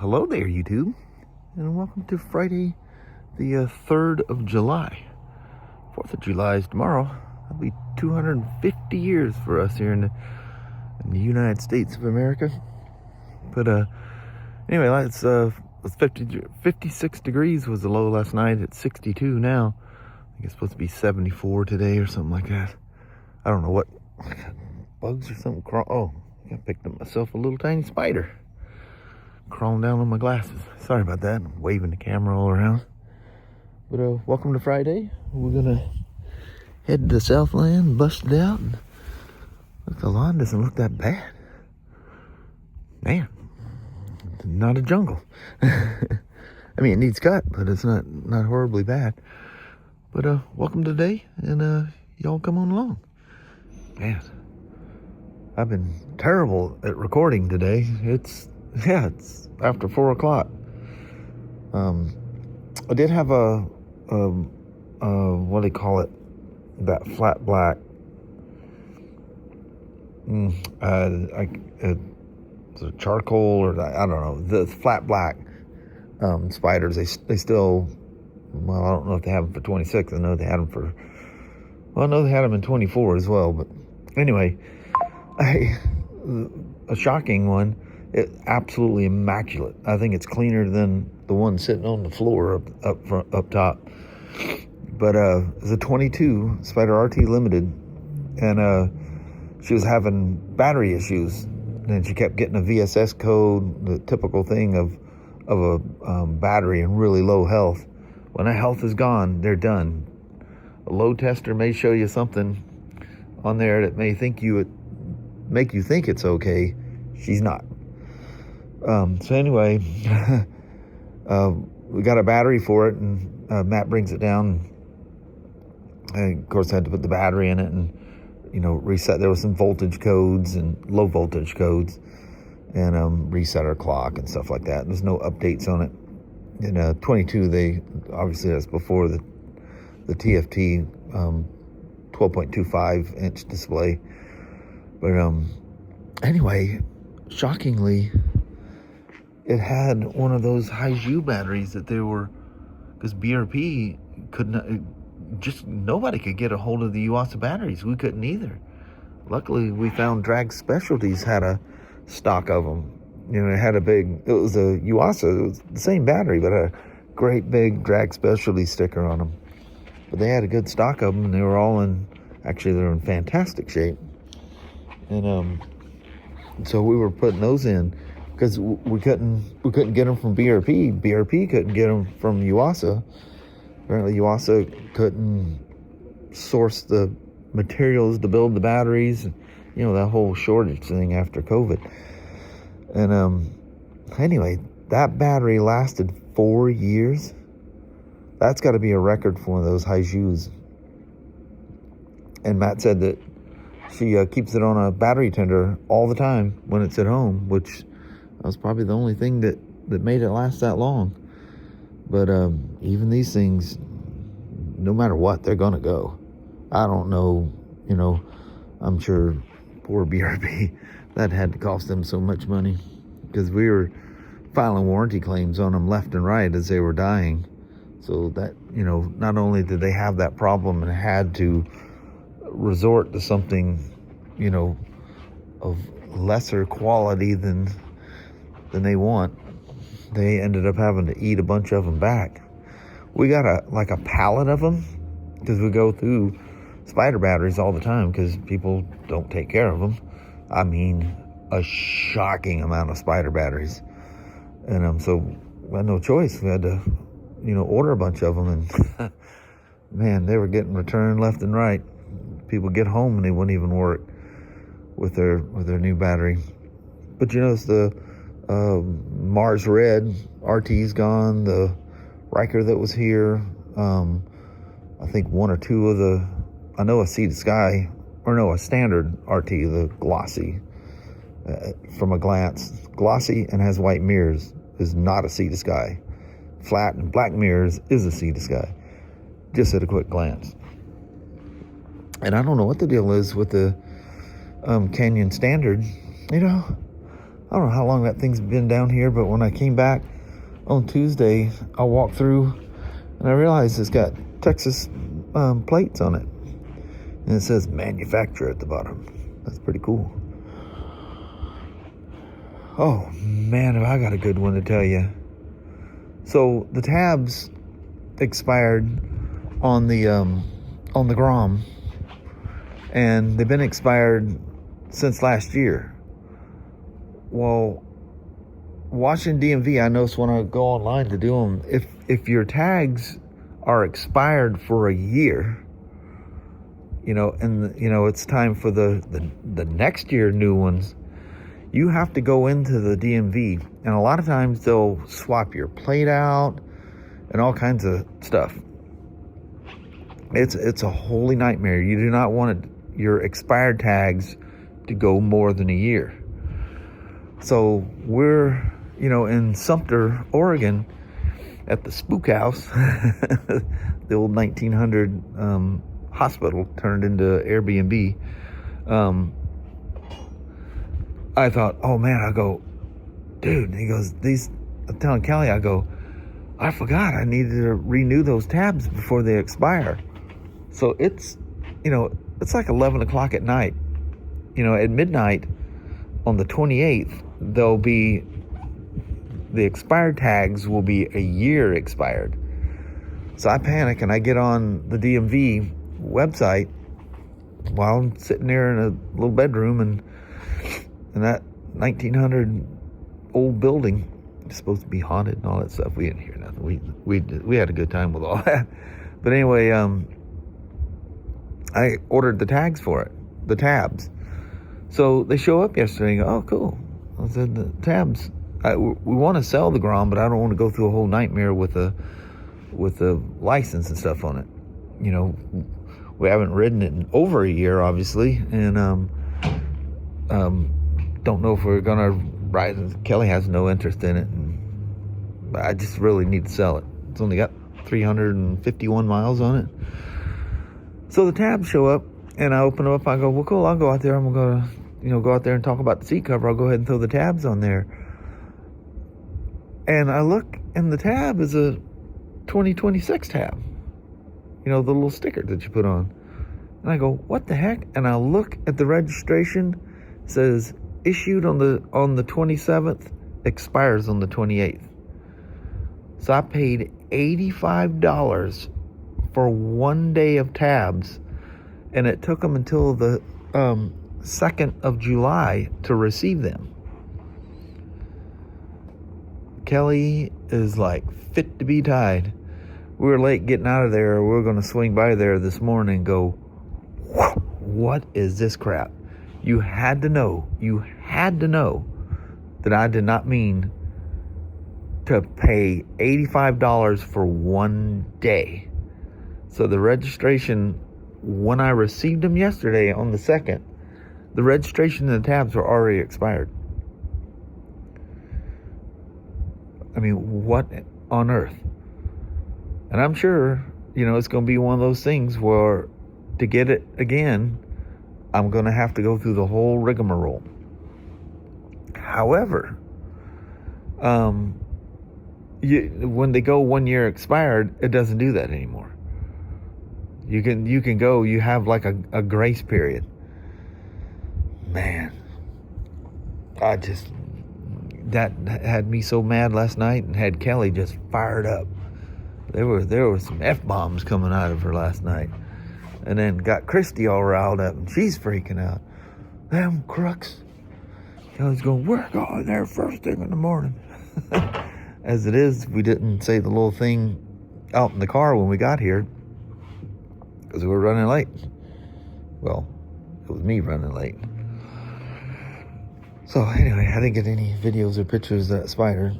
Hello there, YouTube, and welcome to Friday, the 3rd of July. 4th of July is tomorrow. That'll be 250 years for us here in the United States of America. But anyway, it's 56 degrees was the low last night. It's 62 now. I think it's supposed to be 74 today or something like that. I don't know what bugs or something. I picked up myself a little tiny spider crawling down on my glasses. Sorry about that. I'm waving the camera all around. But welcome to Friday. We're gonna head to Southland, bust it out, and look, the lawn doesn't look that bad. Man, not a jungle. I mean, it needs cut, but it's not horribly bad. But welcome today, and y'all come on along. Man, I've been terrible at recording today. It's after 4 o'clock. I did have a what do they call it? That flat black. It's a charcoal, or I don't know. The flat black Spyders. They still. Well, I don't know if they have them for 26. I know they had them for. Well, I know they had them in 24 as well. But anyway, a shocking one. It's absolutely immaculate. I think it's cleaner than the one sitting on the floor up top. But it's a 22 Spyder RT Limited, and she was having battery issues, and she kept getting a VSS code, the typical thing of a battery in really low health. When that health is gone, they're done. A load tester may show you something on there that may make you think it's okay. She's not. So anyway, we got a battery for it, and Matt brings it down. And of course, I had to put the battery in it and, reset. There was some voltage codes and low voltage codes, and reset our clock and stuff like that. There's no updates on it. In 22, they obviously that's before the TFT 12.25 inch display. But anyway, shockingly, it had one of those Haijiu batteries that because BRP nobody could get a hold of the Yuasa batteries. We couldn't either. Luckily, we found Drag Specialties had a stock of them. It was a Yuasa, it was the same battery, but a great big Drag Specialty sticker on them. But they had a good stock of them, and they were they're in fantastic shape. And so we were putting those in, because we couldn't get them from BRP. BRP couldn't get them from Yuasa. Apparently Yuasa couldn't source the materials to build the batteries. That whole shortage thing after COVID. And anyway, that battery lasted 4 years. That's got to be a record for one of those Haijius. And Matt said that she keeps it on a battery tender all the time when it's at home, which was probably the only thing that made it last that long. But even these things, no matter what, they're going to go. I don't know, I'm sure poor BRB, that had to cost them so much money, because we were filing warranty claims on them left and right as they were dying. So that, not only did they have that problem and had to resort to something, of lesser quality than they want, they ended up having to eat a bunch of them back. We got a pallet of them, because we go through Spyder batteries all the time because people don't take care of them. I mean, a shocking amount of Spyder batteries. And so we had no choice. We had to, order a bunch of them, and man, they were getting returned left and right. People get home and they wouldn't even work with their new battery. But it's the Mars Red RT's gone. The Riker that was here. I think one or two of I know a Sea to Sky, or no, a standard RT, the glossy. From a glance, glossy and has white mirrors is not a Sea to Sky. Flat and black mirrors is a Sea to Sky. Just at a quick glance. And I don't know what the deal is with the Canyon Standard. I don't know how long that thing's been down here, but when I came back on Tuesday, I walked through and I realized it's got Texas plates on it. And it says manufacturer at the bottom. That's pretty cool. Oh, man, have I got a good one to tell you. So the tabs expired on the Grom, and they've been expired since last year. Well, watching DMV, I noticed when I go online to do them, if your tags are expired for a year, and it's time for the next year new ones, you have to go into the DMV, and a lot of times they'll swap your plate out and all kinds of stuff. It's a holy nightmare. You do not want your expired tags to go more than a year. So we're, in Sumter, Oregon, at the Spook House, the old 1900 hospital turned into Airbnb. I thought, oh man, I go, dude, he goes, I'm telling Kelly, I go, I forgot I needed to renew those tabs before they expire. So it's like 11 o'clock at night. At midnight on the 28th, the expired tags will be a year expired. So I panic and I get on the DMV website while I'm sitting there in a little bedroom and that 1900 old building is supposed to be haunted and all that stuff. We didn't hear nothing. We had a good time with all that. But anyway, I ordered the tags for it, the tabs. So they show up yesterday and go, oh, cool. I said, the tabs, we want to sell the Grom, but I don't want to go through a whole nightmare with the license and stuff on it. We haven't ridden it in over a year, obviously, and don't know if we're gonna ride it. Kelly has no interest in it, but I just really need to sell it. It's only got 351 miles on it. So the tabs show up, and I open them up. I go, well, cool. I'll go out there. I'm gonna, go out there and talk about the seat cover. I'll go ahead and throw the tabs on there. And I look, and the tab is a 2026 tab. The little sticker that you put on. And I go, what the heck? And I look at the registration. It says issued on the 27th, expires on the 28th. So I paid $85 for 1 day of tabs, and it took them until the 2nd of July to receive them. Kelly is like fit to be tied. We were late getting out of there. We were going to swing by there this morning and go, what is this crap? You had to know that I did not mean to pay $85 for 1 day. So the registration, when I received them yesterday on the 2nd, the registration and the tabs were already expired. I mean, what on earth? And I'm sure, it's going to be one of those things where to get it again, I'm going to have to go through the whole rigmarole. However, when they go 1 year expired, it doesn't do that anymore. You can go, you have like a grace period. Man, that had me so mad last night and had Kelly just fired up. There were some F-bombs coming out of her last night. And then got Christy all riled up, and she's freaking out. Them crooks. Kelly's going, we're going there first thing in the morning. As it is, we didn't say the little thing out in the car when we got here because we were running late. Well, it was me running late. So anyway, I didn't get any videos or pictures of that Spyder.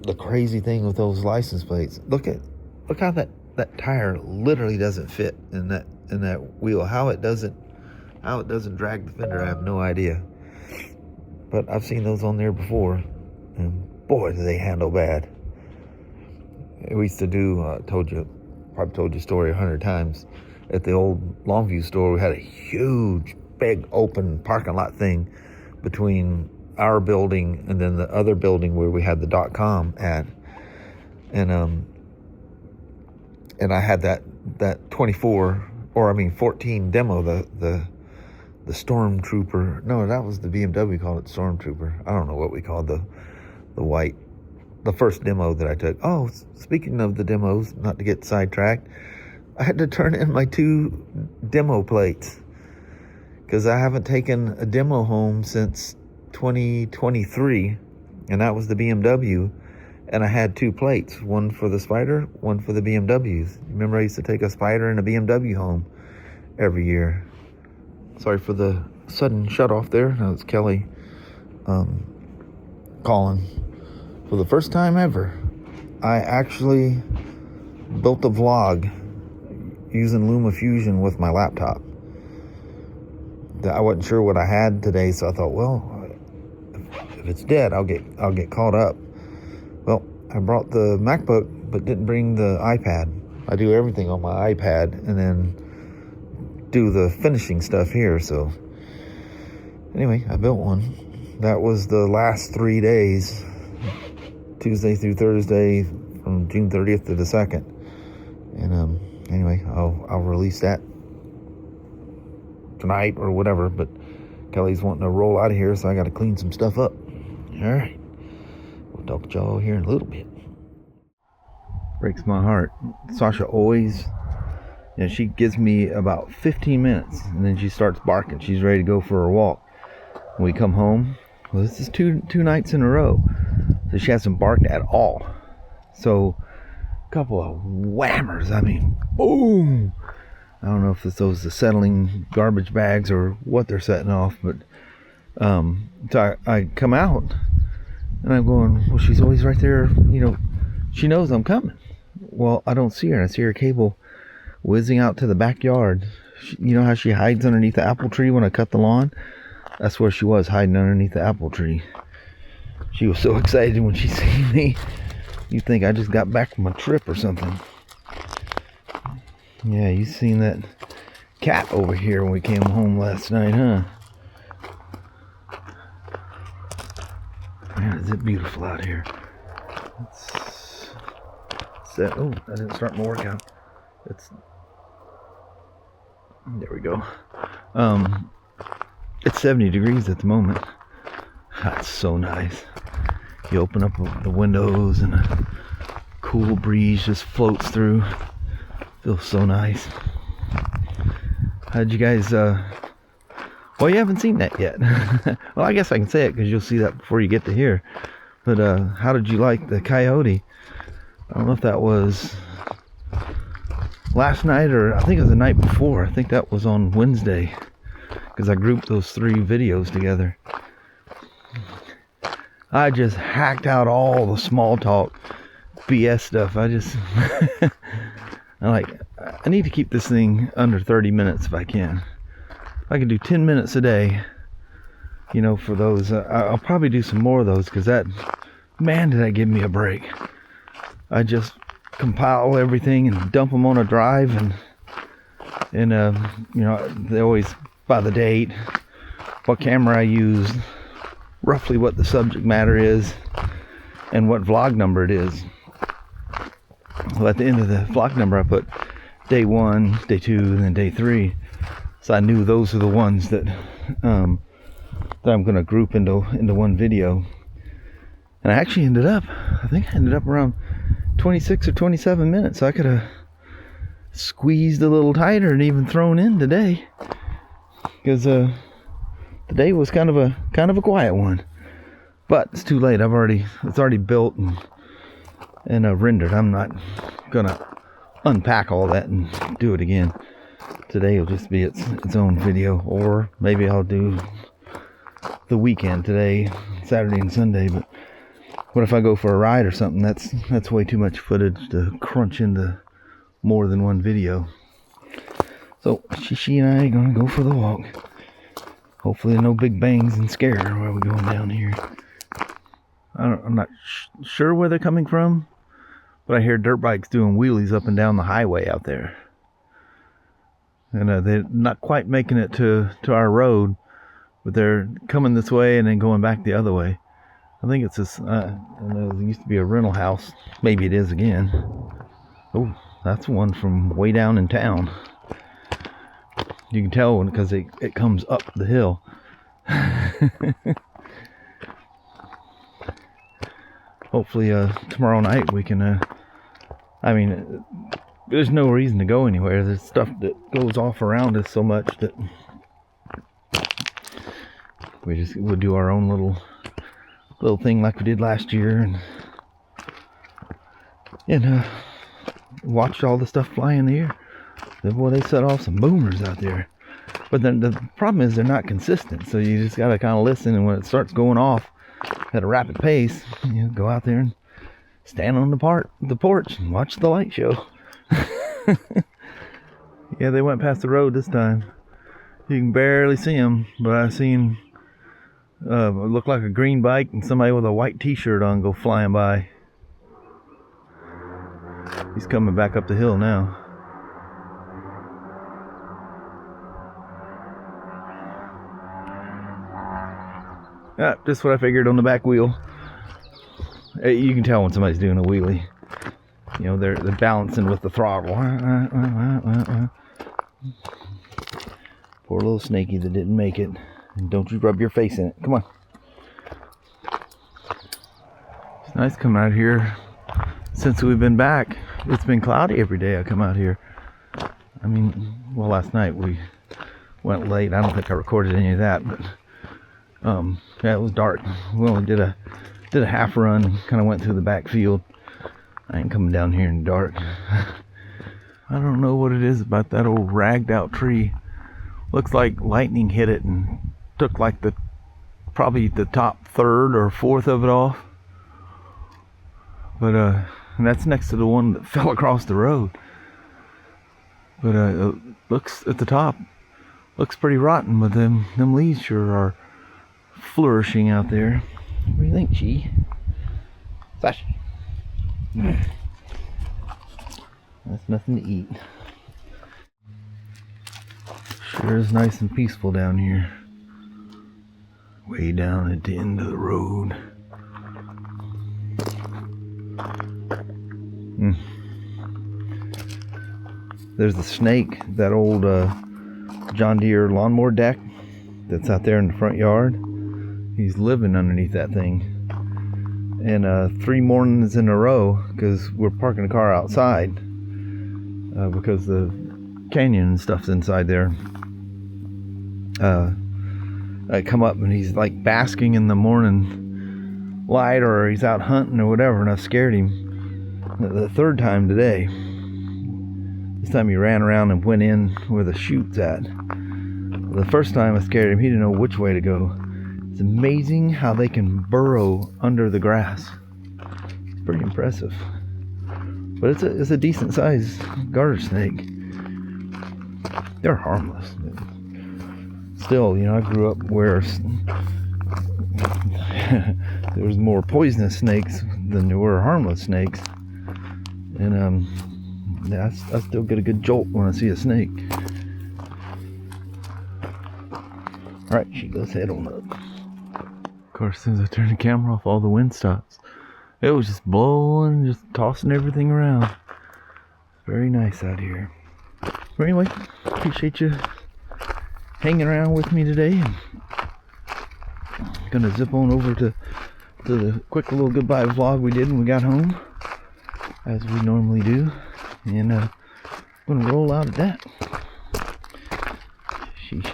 The crazy thing with those license plates, look how that tire literally doesn't fit in that wheel. How it doesn't drag the fender, I have no idea. But I've seen those on there before, and boy, do they handle bad. We used to do, probably told you a story 100 times. At the old Longview store, we had a huge, big, open parking lot thing between our building and then the other building where we had the .com at. And I had that 14 demo, the Stormtrooper. No, that was the BMW called it Stormtrooper. I don't know what we called the white, the first demo that I took. Oh, speaking of the demos, not to get sidetracked, I had to turn in my 2 demo plates because I haven't taken a demo home since 2023, and that was the BMW. And I had 2 plates, one for the Spyder, one for the BMWs. Remember, I used to take a Spyder and a BMW home every year. Sorry for the sudden shut off there. That was Kelly calling. For the first time ever, I actually built a vlog using LumaFusion with my laptop. I wasn't sure what I had today, so I thought, well, if it's dead, I'll get caught up. Well, I brought the MacBook, but didn't bring the iPad. I do everything on my iPad and then do the finishing stuff here. So anyway, I built one. That was the last 3 days, Tuesday through Thursday, from June 30th to the 2nd. And anyway, I'll release that tonight or whatever. But Kelly's wanting to roll out of here, so I got to clean some stuff up. All right. We'll talk to y'all here in a little bit. Breaks my heart. Sasha always, she gives me about 15 minutes and then she starts barking. She's ready to go for a walk. When we come home, well, this is two nights in a row, so she hasn't barked at all. So a couple of whammers. I mean, boom. I don't know if it's those acetylene garbage bags or what they're setting off, but so I come out and I'm going, well, she's always right there, she knows I'm coming. Well, I don't see her, and I see her cable whizzing out to the backyard. You know how she hides underneath the apple tree when I cut the lawn? That's where she was, hiding underneath the apple tree. She was so excited when she seen me. You'd think I just got back from a trip or something. Yeah, you seen that cat over here when we came home last night, huh? Man, is it beautiful out here. Oh, I didn't start my workout. There we go. It's 70 degrees at the moment. That's so nice. You open up the windows and a cool breeze just floats through. Feels so nice. How'd you guys, well, you haven't seen that yet. Well, I guess I can say it because you'll see that before you get to here. But how did you like the coyote? I don't know if that was last night or I think it was the night before. I think that was on Wednesday because I grouped those 3 videos together. I just hacked out all the small talk BS stuff. I need to keep this thing under 30 minutes if I can. If I can do 10 minutes a day, for those, I'll probably do some more of those because man, did that give me a break. I just compile everything and dump them on a drive and they always by the date, what camera I used, roughly what the subject matter is, and what vlog number it is. Well, at the end of the vlog number, I put day 1, day 2, and then day 3. So I knew those are the ones that I'm going to group into one video. And I actually ended up around 26 or 27 minutes. So I could have squeezed a little tighter and even thrown in today. Because today was kind of a quiet one. But it's too late. It's already built and rendered. I'm not gonna unpack all that and do it again. Today will just be its own video, or maybe I'll do the weekend today, Saturday and Sunday. But what if I go for a ride or something? That's way too much footage to crunch into more than one video. So she and I are gonna go for the walk. Hopefully no big bangs and scares while we're going down here. I'm not sure where they're coming from, but I hear dirt bikes doing wheelies up and down the highway out there. And they're not quite making it to our road, but they're coming this way and then going back the other way. I think it's this, I know there used to be a rental house. Maybe it is again. Oh, that's one from way down in town. You can tell because it comes up the hill. Hopefully tomorrow night we can, I mean, there's no reason to go anywhere. There's stuff that goes off around us so much that we'll do our own little thing like we did last year, and watch all the stuff fly in the air. Boy, they set off some boomers out there. But then the problem is they're not consistent, so you just gotta kind of listen, and when it starts going off at a rapid pace, you know, go out there and stand on the porch and watch the light show. Yeah, they went past the road this time. You can barely see them, but I seen it looked like a green bike and somebody with a white t-shirt on go flying by. He's coming back up the hill now. Yeah, just what I figured on the back wheel. You can tell when somebody's doing a wheelie. You know, they're balancing with the throttle. Poor little snaky that didn't make it. And don't you rub your face in it. Come on. It's nice coming out here. Since we've been back, it's been cloudy every day I come out here. I mean, well, last night we went late. I don't think I recorded any of that, but yeah, it was dark. We only did a half run and kind of went through the back field. I ain't coming down here in the dark. I don't know what it is about that old ragged out tree. Looks like lightning hit it and took like probably the top third or fourth of it off. But and that's next to the one that fell across the road. But it looks at the top, looks pretty rotten, but them leaves sure are flourishing out there. What do you think, Chi? Sasha. That's nothing to eat. Sure is nice and peaceful down here. Way down at the end of the road. There's the snake, that old John Deere lawnmower deck that's out there in the front yard. He's living underneath that thing. And 3 mornings in a row, because we're parking the car outside, because the canyon and stuff's inside there. I come up and he's like basking in the morning light, or he's out hunting or whatever, and I scared him. The 3rd time today. This time he ran around and went in where the chute's at. The first time I scared him, he didn't know which way to go. It's amazing how they can burrow under the grass. It's pretty impressive. But it's a decent sized garter snake. They're harmless. Still, you know, I grew up where there was more poisonous snakes than there were harmless snakes. And yeah, I still get a good jolt when I see a snake. Alright, she goes head on up. Of course, as soon as I turn the camera off, all the wind stops. It was just blowing, just tossing everything around. Very nice out here. But anyway, appreciate you hanging around with me today. I'm gonna zip on over to the quick little goodbye vlog we did when we got home, as we normally do, and I'm gonna roll out at that. She's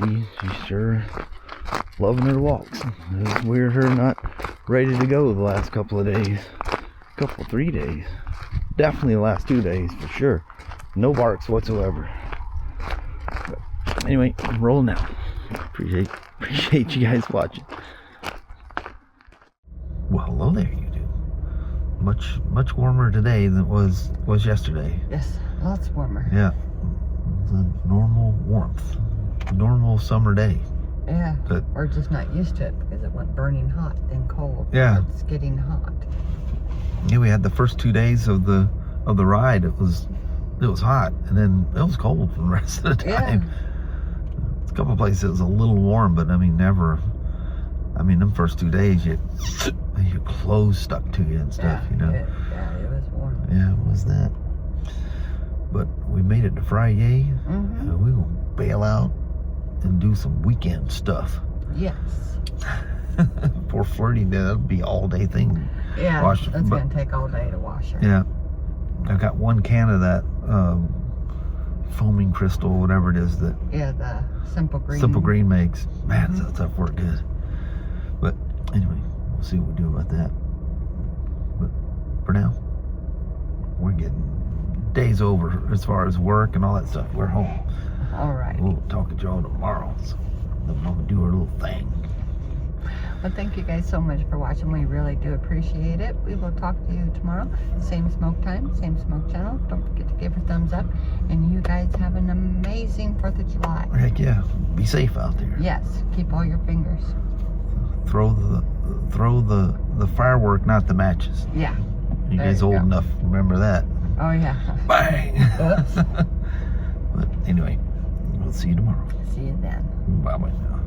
sure loving her walks. It's weird her not ready to go the last couple of days, 3 days, definitely the last 2 days for sure. No barks whatsoever. But anyway, I'm rolling out. Appreciate you guys watching. Well, hello there, you do. Much warmer today than it was yesterday. Yes, lots warmer. Yeah, the normal warmth, normal summer day. Yeah, we're just not used to it because it went burning hot, then cold. Yeah, it's getting hot. Yeah, we had the first 2 days of the ride. It was hot, and then it was cold for the rest of the time. A couple places it was a little warm, but I mean, never. I mean, them first 2 days, your clothes stuck to you and stuff, yeah, you know. it was warm. Yeah, it was that. But we made it to Friday. And we're gonna bail out and do some weekend stuff. Yes. Poor Flirty, that'll be all day thing. Yeah, that's gonna take all day to wash her. Yeah. I've got 1 can of that foaming crystal, whatever it is that. Yeah, the Simple Green. Simple Green makes. Man, that stuff worked good. But anyway, we'll see what we do about that. But for now, we're getting days over as far as work and all that stuff. We're home. All right. We'll talk to y'all tomorrow. So let Mama do her little thing. Well, thank you guys so much for watching. We really do appreciate it. We will talk to you tomorrow. Same Smoak time, same Smoak channel. Don't forget to give a thumbs up. And you guys have an amazing 4th of July. Heck yeah. Be safe out there. Yes. Keep all your fingers. Throw the firework, not the matches. Yeah. You guys old enough, remember that. Oh, yeah. Bang! Oops. But anyway, we'll see you tomorrow. See you then. Bye-bye now.